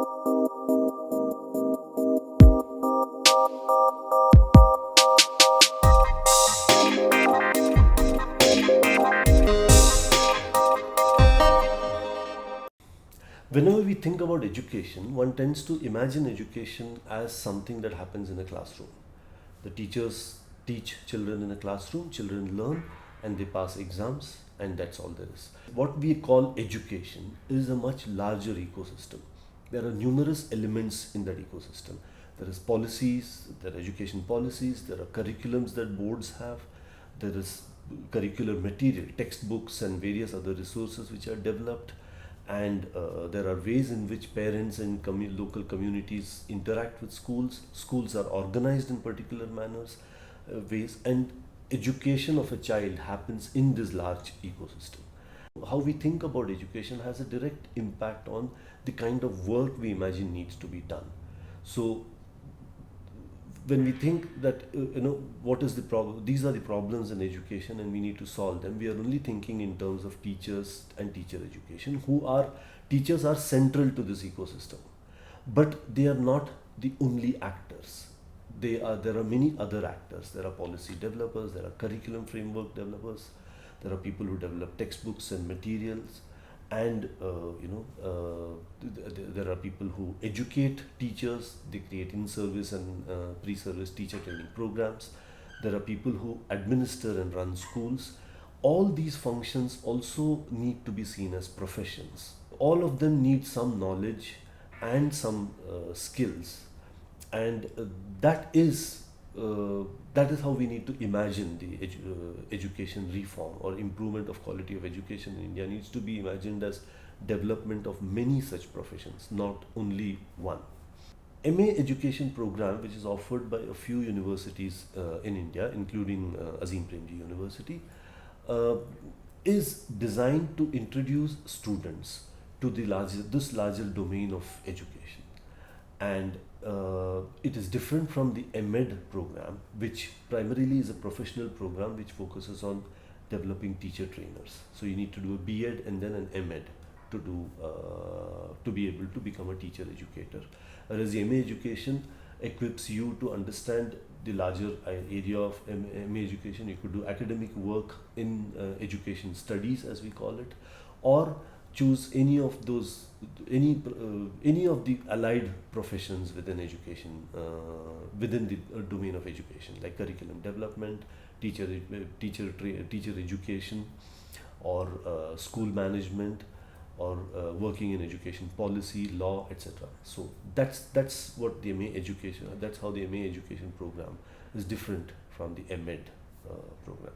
Whenever we think about education, one tends to imagine education as something that happens in a classroom. The teachers teach children in a classroom, children learn and they pass exams, and that's all there is. What we call education is a much larger ecosystem. There are numerous elements in that ecosystem. There is policies, there are education policies, there are curriculums that boards have, there is curricular material, textbooks and various other resources which are developed, and there are ways in which parents and local communities interact with schools. Schools are organized in particular manners, ways, and education of a child happens in this large ecosystem. How we think about education has a direct impact on the kind of work we imagine needs to be done. So when we think that what is the problem, these are the problems in education and we need to solve them, we are only thinking in terms of teachers and teacher education, teachers are central to this ecosystem, but they are not the only actors. There are many other actors. There are policy developers, there are curriculum framework developers, there are people who develop textbooks and materials, and there are people who educate teachers. They create in-service and pre-service teacher training programs. There are people who administer and run schools. All these functions also need to be seen as professions. All of them need some knowledge and some skills, and that is how we need to imagine the education reform or improvement of quality of education in India needs to be imagined as development of many such professions, not only one. M.A Education program, which is offered by a few universities in India, including Azim Premji University, is designed to introduce students to this larger domain of education. And it is different from the M.Ed program, which primarily is a professional program which focuses on developing teacher trainers. So you need to do a B.Ed and then an M.Ed to be able to become a teacher educator. Whereas the M.A Education equips you to understand the larger area of M.A Education. You could do academic work in education studies, as we call it, or choose any of the allied professions within education, within the domain of education, like curriculum development, teacher education, or school management, or working in education policy, law, etc. So that's what the M.A Education. That's how the M.A Education program is different from the M.Ed program.